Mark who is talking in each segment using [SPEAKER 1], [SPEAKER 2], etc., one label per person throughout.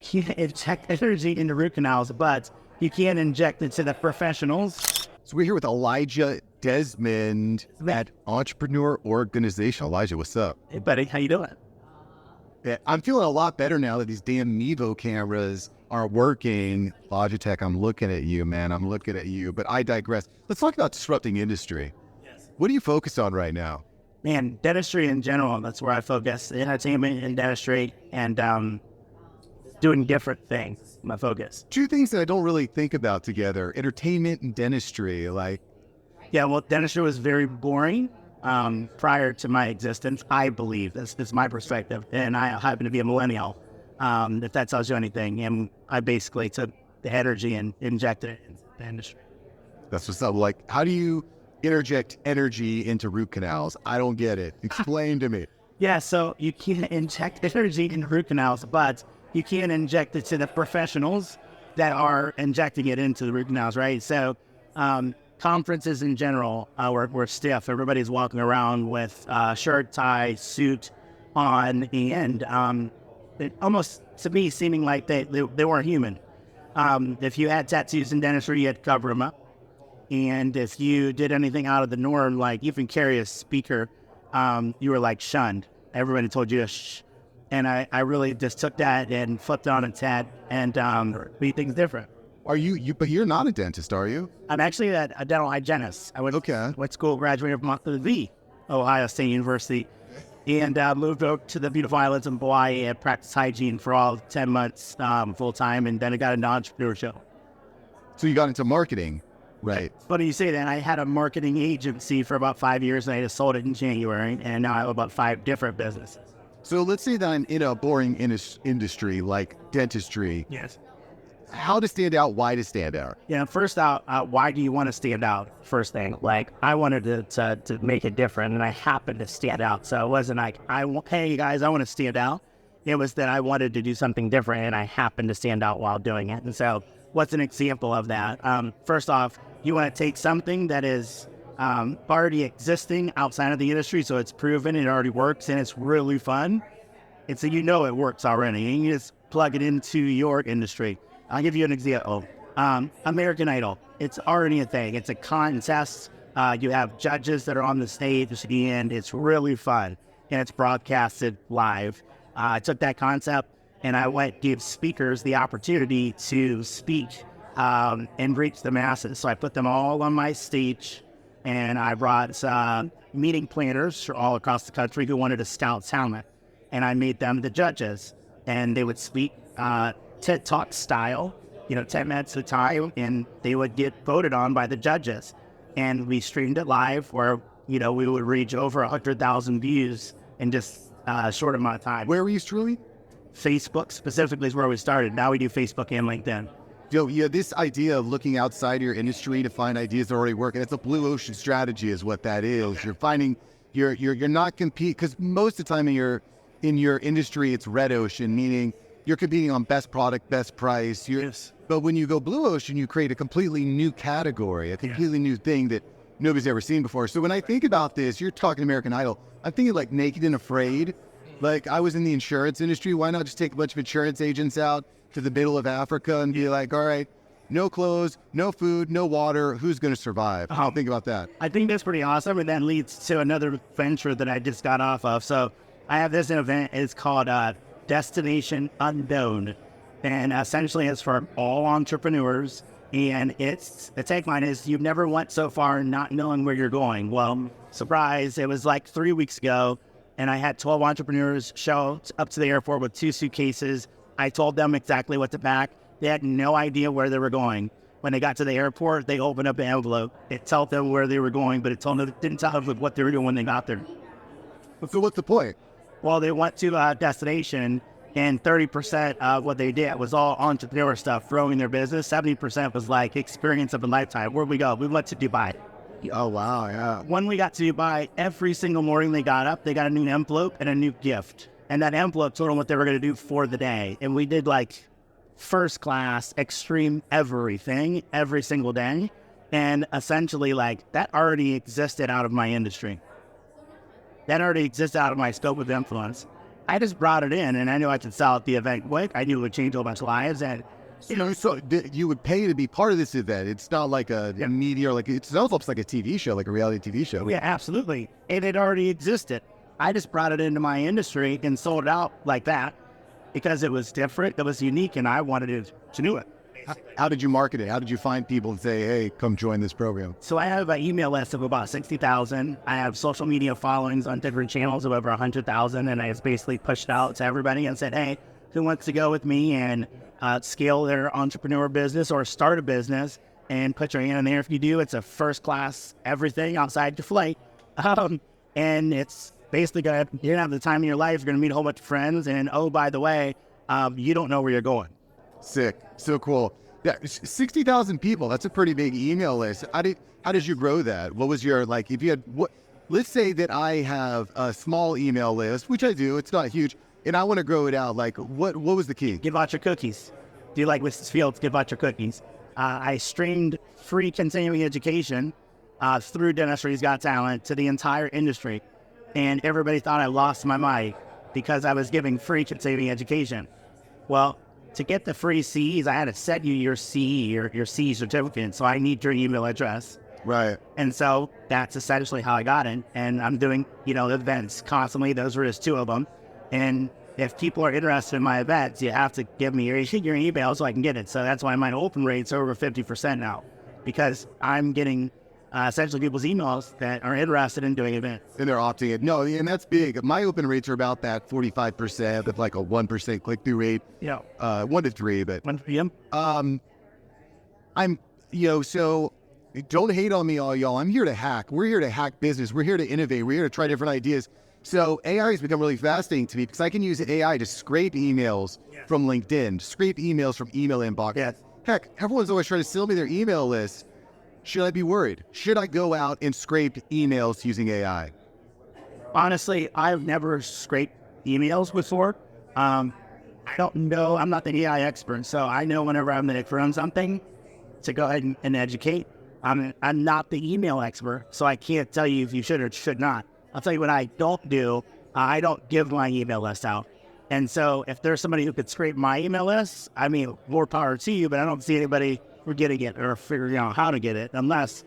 [SPEAKER 1] can't inject energy into root canals, but you can inject it to the professionals.
[SPEAKER 2] So we're here with Elijah Desmond at Entrepreneur Organization. Elijah, what's up?
[SPEAKER 1] Hey, buddy, how you doing?
[SPEAKER 2] Yeah, I'm feeling a lot better now that these damn Mevo cameras are working. Logitech, I'm looking at you, man. I'm looking at you. But I digress. Let's talk about disrupting industry.
[SPEAKER 1] Yes.
[SPEAKER 2] What do you focus on right now?
[SPEAKER 1] Man, dentistry in general, that's where I focus. Entertainment and dentistry, and doing different things, my focus.
[SPEAKER 2] Two things that I don't really think about together, entertainment and dentistry.
[SPEAKER 1] Yeah, well, dentistry was very boring prior to my existence, I believe. That's my perspective. And I happen to be a millennial, if that tells you anything. And I basically took the energy and injected it into the industry.
[SPEAKER 2] That's what's up. How do you interject energy into root canals? I don't get it. Explain to me.
[SPEAKER 1] Yeah, so you can't inject energy into root canals, but you can inject it to the professionals that are injecting it into the root canals, right? So conferences in general were stiff. Everybody's walking around with shirt, tie, suit on, and it almost, to me, seeming like they weren't human. If you had tattoos in dentistry, you had to cover them up. And if you did anything out of the norm, like even carry a speaker, you were like shunned. Everybody told you to shh. And I really just took that and flipped it on its head and made things different.
[SPEAKER 2] Are you? But you're not a dentist, are you?
[SPEAKER 1] I'm actually a dental hygienist. I went to school, graduated from the Ohio State University, and moved over to the beautiful islands in Hawaii and practiced hygiene for all 10 months full time, and then I got into entrepreneurship.
[SPEAKER 2] So you got into marketing, right?
[SPEAKER 1] Funny you say that. I had a marketing agency for about 5 years, and I just sold it in January, and now I have about 5 different businesses.
[SPEAKER 2] So let's say that I'm in a boring industry like dentistry.
[SPEAKER 1] Yes.
[SPEAKER 2] How to stand out, why to stand out?
[SPEAKER 1] Yeah, first out, why do you want to stand out? First thing, like I wanted to make it different, and I happened to stand out. So it wasn't like, hey guys, I want to stand out. It was that I wanted to do something different, and I happened to stand out while doing it. And so what's an example of that? First off, you want to take something that is already existing outside of the industry, so it's proven, it already works, and it's really fun. And so you know it works already, and you just plug it into your industry. I'll give you an example. American Idol, it's already a thing. It's a contest. You have judges that are on the stage, and it's really fun, and it's broadcasted live. I took that concept, and I gave speakers the opportunity to speak and reach the masses. So I put them all on my stage, and I brought meeting planners all across the country who wanted to scout talent, and I made them the judges, and they would speak TED Talk style, 10 minutes at a time, and they would get voted on by the judges. And we streamed it live where, we would reach over 100,000 views in just a short amount of time.
[SPEAKER 2] Where were you streaming?
[SPEAKER 1] Facebook specifically is where we started. Now we do Facebook and LinkedIn.
[SPEAKER 2] This idea of looking outside your industry to find ideas that already work, and it's a blue ocean strategy is what that is. Okay. You're finding, you're not compete, because most of the time in your industry, it's red ocean, meaning you're competing on best product, best price.
[SPEAKER 1] Yes.
[SPEAKER 2] But when you go blue ocean, you create a completely new category, a completely new thing that nobody's ever seen before. So when I think about this, you're talking American Idol, I'm thinking like Naked and Afraid. Like I was in the insurance industry. Why not just take a bunch of insurance agents out to the middle of Africa and be like, all right, no clothes, no food, no water. Who's going to survive? Think about that.
[SPEAKER 1] I think that's pretty awesome. And that leads to another venture that I just got off of. So I have this event. It's called Destination Unnown, and essentially it's for all entrepreneurs, and the tagline is, you've never went so far not knowing where you're going. Well, surprise, it was like 3 weeks ago, and I had 12 entrepreneurs show up to the airport with 2 suitcases. I told them exactly what to pack. They had no idea where they were going. When they got to the airport, they opened up an envelope. It told them where they were going, but it didn't tell them what they were doing when they got there.
[SPEAKER 2] So what's the point?
[SPEAKER 1] Well, they went to a destination, and 30% of what they did was all entrepreneur stuff, growing their business. 70% was like experience of a lifetime. Where'd we go? We went to Dubai.
[SPEAKER 2] Oh, wow, yeah.
[SPEAKER 1] When we got to Dubai, every single morning they got up, they got a new envelope and a new gift. And that envelope told them what they were going to do for the day. And we did like first class, extreme everything every single day. And essentially like that already existed out of my industry. That already existed out of my scope of influence. I just brought it in, and I knew I could sell at the event quick. I knew it would change a whole bunch of lives, and
[SPEAKER 2] So you would pay to be part of this event. It's not like a media, or like it's almost like a TV show, like a reality TV show.
[SPEAKER 1] yeah, absolutely. And it already existed. I just brought it into my industry and sold it out like that because it was different, it was unique, and I wanted to do it.
[SPEAKER 2] How did you market it? How did you find people and say, hey, come join this program?
[SPEAKER 1] So I have an email list of about 60,000. I have social media followings on different channels of over 100,000, and I just basically pushed out to everybody and said, hey, who wants to go with me and scale their entrepreneur business or start a business, and put your hand in there. If you do, it's a first class everything outside your flight. And it's basically you're gonna have the time of your life. You're gonna meet a whole bunch of friends, and oh, by the way, you don't know where you're going.
[SPEAKER 2] Sick. So cool. Yeah, 60,000 people. That's a pretty big email list. How did you grow that? What was your, like, if you had, let's say that I have a small email list, which I do, it's not huge, and I want to grow it out. Like, what was the key?
[SPEAKER 1] Give out your cookies. Do you like Mrs. Fields? Give out your cookies. I streamed free continuing education through Dentistry's Got Talent to the entire industry. And everybody thought I lost my mind because I was giving free continuing education. Well, to get the free CEs, I had to send you your CE, your CE certificate. So I need your email address.
[SPEAKER 2] Right.
[SPEAKER 1] And so that's essentially how I got it. And I'm doing, events constantly. Those were just two of them. And if people are interested in my events, you have to give me your email so I can get it. So that's why my open rate's over 50% now, because I'm getting essentially people's emails that are interested in doing events.
[SPEAKER 2] And they're opting in. No, and that's big. My open rates are about that 45% with like a 1% click-through rate.
[SPEAKER 1] Yeah.
[SPEAKER 2] 1 to 3, but
[SPEAKER 1] 1 p.m.
[SPEAKER 2] So don't hate on me, all y'all. I'm here to hack. We're here to hack business. We're here to innovate. We're here to try different ideas. So AI has become really fascinating to me because I can use AI to scrape emails from LinkedIn, scrape emails from email inbox.
[SPEAKER 1] Yes.
[SPEAKER 2] Heck, everyone's always trying to sell me their email list. Should I be worried? Should I go out and scrape emails using AI?
[SPEAKER 1] Honestly, I've never scraped emails before. I don't know. I'm not the AI expert, so I know whenever I'm going to run something to go ahead and educate. I'm not the email expert, so I can't tell you if you should or should not. I'll tell you what I don't do. I don't give my email list out. And so if there's somebody who could scrape my email list, I mean, more power to you, but I don't see anybody getting it or figuring out how to get it unless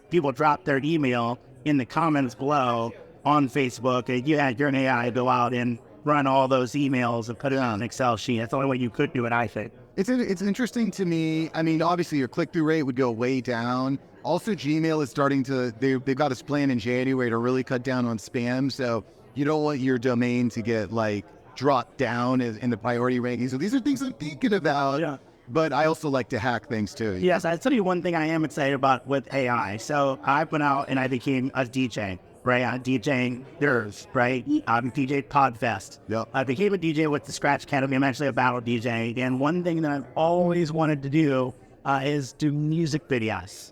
[SPEAKER 1] people drop their email in the comments below on Facebook and you're an AI go out and run all those emails and put it on an Excel sheet. That's the only way you could do it, I think.
[SPEAKER 2] It's interesting to me. I mean, obviously your click-through rate would go way down. Also, Gmail is starting to, they've got this plan in January to really cut down on spam. So you don't want your domain to get like dropped down in the priority ranking. So these are things I'm thinking about. Yeah. But I also like to hack things too.
[SPEAKER 1] Yes, I'll tell you one thing I am excited about with AI. So I went out and I became a DJ, right? I'm DJing Nerves, right? I'm DJ Podfest.
[SPEAKER 2] Yep.
[SPEAKER 1] I became a DJ with the Scratch Academy. I'm actually a battle DJ. And one thing that I've always wanted to do is do music videos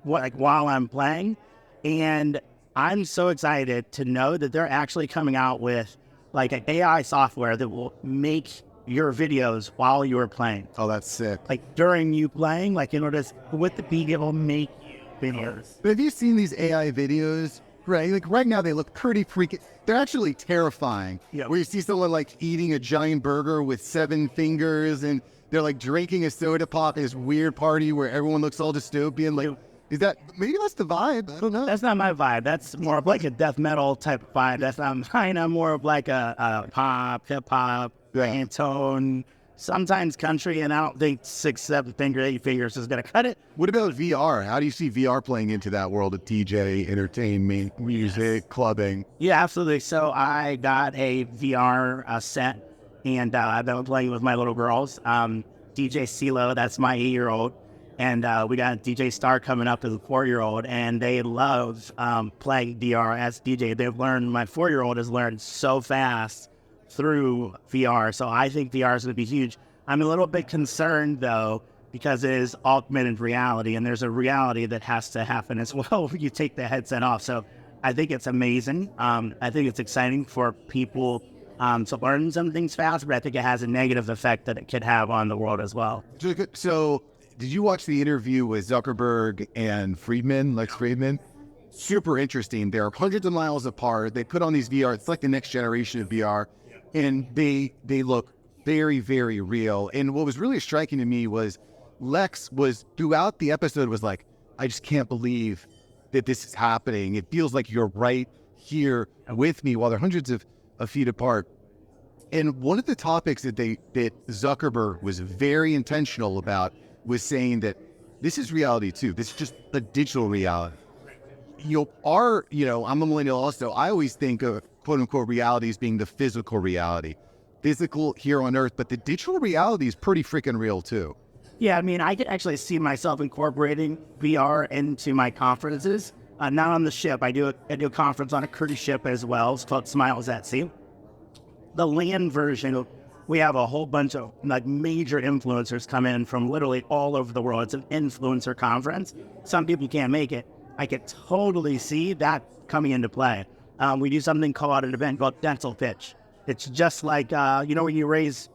[SPEAKER 1] while I'm playing. And I'm so excited to know that they're actually coming out with like an AI software that will make your videos while you were playing.
[SPEAKER 2] Oh, that's sick.
[SPEAKER 1] Like during you playing, like in order to, with the beat, it will make you videos.
[SPEAKER 2] But have you seen these AI videos? Right, like right now they look pretty freaky. They're actually terrifying.
[SPEAKER 1] Yeah.
[SPEAKER 2] Where you see someone like eating a giant burger with 7 fingers and they're like drinking a soda pop at this weird party where everyone looks all dystopian. Like, is that, maybe that's the vibe? I don't know.
[SPEAKER 1] That's not my vibe. That's more of like a death metal type of vibe. That's not mine. I'm more of like a pop, hip hop, tone, sometimes country, and I don't think 6, 7 fingers, 8 fingers is going to cut it.
[SPEAKER 2] What about VR? How do you see VR playing into that world of DJ, entertainment, music, clubbing?
[SPEAKER 1] Yeah, absolutely. So I got a VR set, and I've been playing with my little girls. DJ CeeLo, that's my 8-year-old, and we got DJ Star coming up as a 4-year-old, and they love playing VR as DJ. My 4-year-old has learned so fast through VR. So I think VR is going to be huge. I'm a little bit concerned though, because it is augmented reality and there's a reality that has to happen as well when you take the headset off. So I think it's amazing. I think it's exciting for people to learn some things fast, but I think it has a negative effect that it could have on the world as well.
[SPEAKER 2] So did you watch the interview with Zuckerberg and Lex Friedman? super interesting. They're hundreds of miles apart. They put on these VR. It's like the next generation of VR, and they look very, very real. And what was really striking to me was Lex was throughout the episode was like, I just can't believe that this is happening. It feels like you're right here with me while they're hundreds of feet apart. And one of the topics that Zuckerberg was very intentional about was saying that this is reality too. This is just a digital reality. I'm a millennial also. I always think of quote unquote reality as being the physical reality, physical here on Earth, but the digital reality is pretty freaking real too.
[SPEAKER 1] Yeah, I mean, I could actually see myself incorporating VR into my conferences. Not on the ship. I do a conference on a cruise ship as well. It's called Smiles at Sea. The land version, we have a whole bunch of like major influencers come in from literally all over the world. It's an influencer conference. Some people can't make it. I could totally see that coming into play. We do something called an event called Dental Pitch. It's just like, when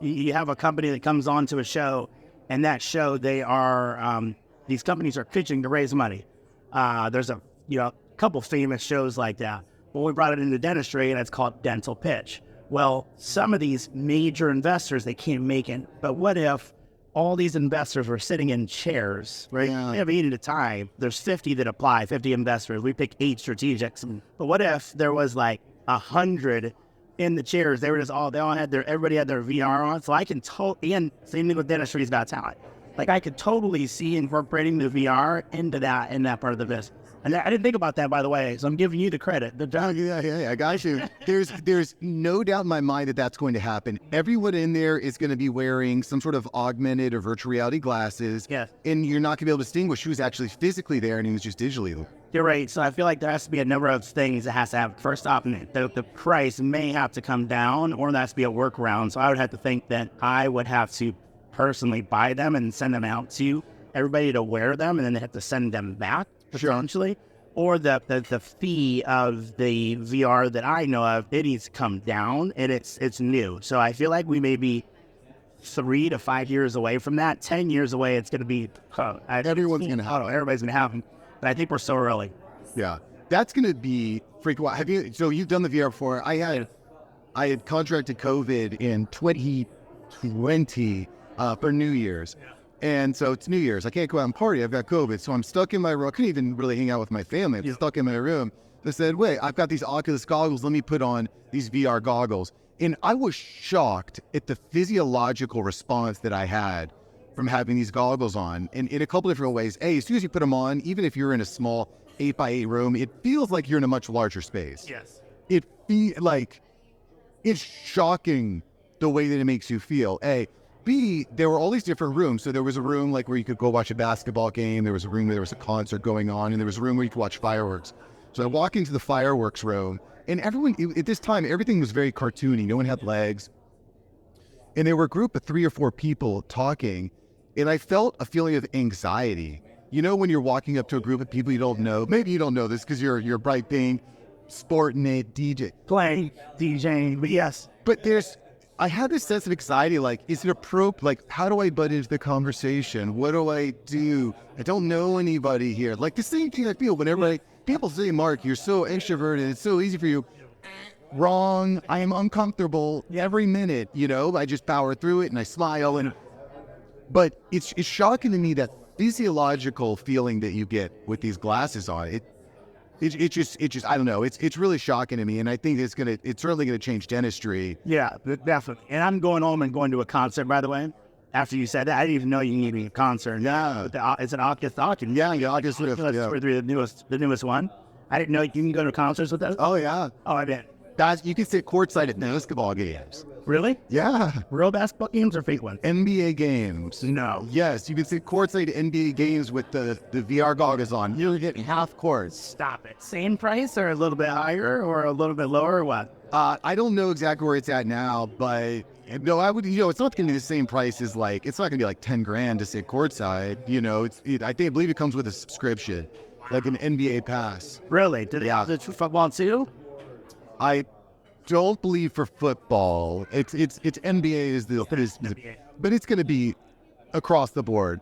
[SPEAKER 1] you have a company that comes on to a show, and that show, these companies are pitching to raise money. There's a couple famous shows like that. Well, we brought it into dentistry, and it's called Dental Pitch. Well, some of these major investors, they can't make it. But what if all these investors were sitting in chairs, right?
[SPEAKER 2] Yeah.
[SPEAKER 1] We have 8 at a time. There's 50 that apply, 50 investors. We pick 8 strategics. But what if there was like 100 in the chairs? Everybody had their VR on. So I can and same thing with Dentistry's Got Talent. Like I could totally see incorporating the VR into that part of the business. And I didn't think about that, by the way. So I'm giving you the credit.
[SPEAKER 2] Yeah, I got you. There's no doubt in my mind that that's going to happen. Everyone in there is going to be wearing some sort of augmented or virtual reality glasses.
[SPEAKER 1] Yes.
[SPEAKER 2] And you're not going to be able to distinguish who's actually physically there and who's just digitally.
[SPEAKER 1] You're right. So I feel like there has to be a number of things that has to happen. First off, the price may have to come down, or there has to be a workaround. So I would have to think that I would have to personally buy them and send them out to everybody to wear them, and then they have to send them back. Potentially, or the fee of the VR that I know of, it needs to come down, and it's new. So I feel like we may be 3 to 5 years away from that. 10 years away, it's going to be
[SPEAKER 2] Everybody's going to
[SPEAKER 1] have them. But I think we're so early.
[SPEAKER 2] Yeah, that's going to be freaking wild. So you've done the VR before. I had contracted COVID in 2020 for New Year's. And so it's New Year's. I can't go out and party. I've got COVID. So I'm stuck in my room. I couldn't even really hang out with my family. I'm stuck in my room. They said, wait, I've got these Oculus goggles. Let me put on these VR goggles. And I was shocked at the physiological response that I had from having these goggles on. And in a couple different ways. As soon as you put them on, even if you're in a small 8x8 room, it feels like you're in a much larger space.
[SPEAKER 1] Yes.
[SPEAKER 2] It feels like it's shocking the way that it makes you feel. B, there were all these different rooms. So there was a room like where you could go watch a basketball game. There was a room where there was a concert going on, and there was a room where you could watch fireworks. So I walk into the fireworks room, and at this time, everything was very cartoony. No one had legs. And there were a group of 3 or 4 people talking, and I felt a feeling of anxiety. You know, when you're walking up to a group of people you don't know, maybe you don't know this because you're bright pink, sporting it,
[SPEAKER 1] playing, DJing, but yes.
[SPEAKER 2] But I had this sense of anxiety, like, is it appropriate? Like, how do I butt into the conversation? What do I do? I don't know anybody here. Like, the same thing I feel whenever people say, Mark, you're so extroverted. It's so easy for you. Wrong. I am uncomfortable every minute, I just power through it and I smile. But it's shocking to me that physiological feeling that you get with these glasses on. It just I don't know. It's really shocking to me, and I think it's certainly gonna change dentistry.
[SPEAKER 1] Yeah, definitely. And I'm going home and going to a concert. By the way, after you said that, I didn't even know you needed a concert.
[SPEAKER 2] Yeah,
[SPEAKER 1] it's an Oculus.
[SPEAKER 2] Yeah, Oculus Rift.
[SPEAKER 1] The newest one. I didn't know you can go to concerts with that.
[SPEAKER 2] Oh yeah.
[SPEAKER 1] Oh, I bet.
[SPEAKER 2] You can sit courtside at basketball games.
[SPEAKER 1] Really?
[SPEAKER 2] Yeah.
[SPEAKER 1] Real basketball games or fake ones?
[SPEAKER 2] NBA games.
[SPEAKER 1] No.
[SPEAKER 2] Yes, you can sit courtside at NBA games with the VR goggles on. You're getting half court.
[SPEAKER 1] Stop it. Same price or a little bit higher or a little bthink lower or what?
[SPEAKER 2] I don't know exactly where it's at now, but no, I would. It's not going to be the same price as it's not going to be like $10,000 to sit courtside. I believe it comes with a subscription, like an NBA pass.
[SPEAKER 1] Really? Do they have the football too?
[SPEAKER 2] I don't believe for football. It's NBA but it's going to be across the board.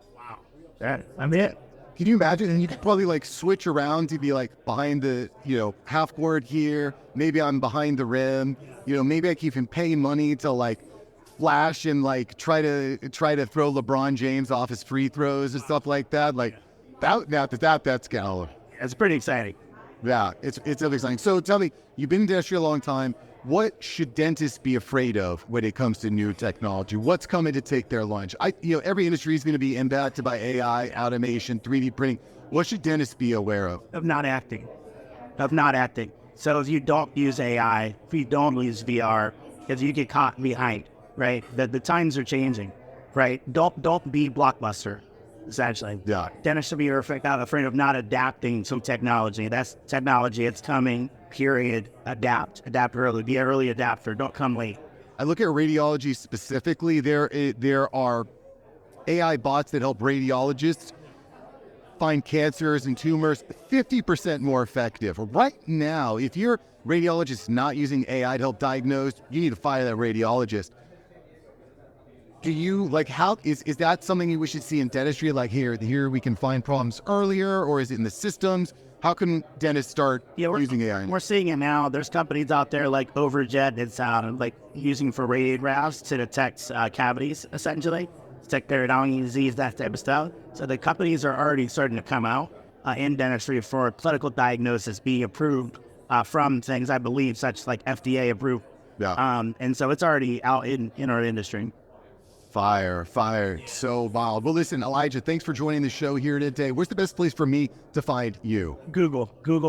[SPEAKER 1] Wow. I mean,
[SPEAKER 2] Can you imagine? And you could probably like switch around to be like behind the, half court here. Maybe I'm behind the rim. Maybe I keep him paying money to like flash and like try to throw LeBron James off his free throws and stuff like that. Like that's kind
[SPEAKER 1] It's pretty exciting.
[SPEAKER 2] yeah, it's really exciting. So tell me, you've been in dentistry a long time. What should dentists be afraid of when it comes to new technology? What's coming to take their lunch? Every industry is going to be impacted by AI, automation, 3D printing. What should dentists be aware of?
[SPEAKER 1] Of not acting. So if you don't use AI, if you don't use VR, if you get caught behind, right? The times are changing, right? Don't be Blockbuster, essentially.
[SPEAKER 2] Yeah.
[SPEAKER 1] Dentists should be afraid of not adapting to technology. That's technology. It's coming. Period. Adapt early. Be an early adapter. Don't come late.
[SPEAKER 2] I look at radiology specifically. There are AI bots that help radiologists find cancers and tumors 50% more effective. Right now, if your radiologist not using AI to help diagnose, you need to fire that radiologist. Do you how is that something we should see in dentistry? Like here we can find problems earlier, or is it in the systems? How can dentists start using AI?
[SPEAKER 1] We're seeing it now. There's companies out there like Overjet. It's like using for radiographs to detect cavities, essentially, detect periodontal disease, that type of stuff. So the companies are already starting to come out in dentistry for clinical diagnosis being approved from things, I believe, such like FDA approved.
[SPEAKER 2] Yeah.
[SPEAKER 1] And so it's already out in our industry.
[SPEAKER 2] Fire. So wild. Well, listen, Elijah, thanks for joining the show here today. Where's the best place for me to find you?
[SPEAKER 1] Google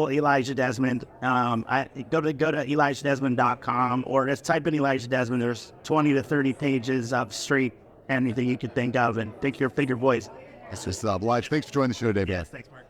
[SPEAKER 1] Elijah Desmond. I go to ElijahDesmond.com, or just type in Elijah Desmond. There's 20 to 30 pages of straight anything you could think of, and pick your voice.
[SPEAKER 2] That's just Elijah. Thanks for joining the show today, man.
[SPEAKER 1] Yes, thanks, Mark.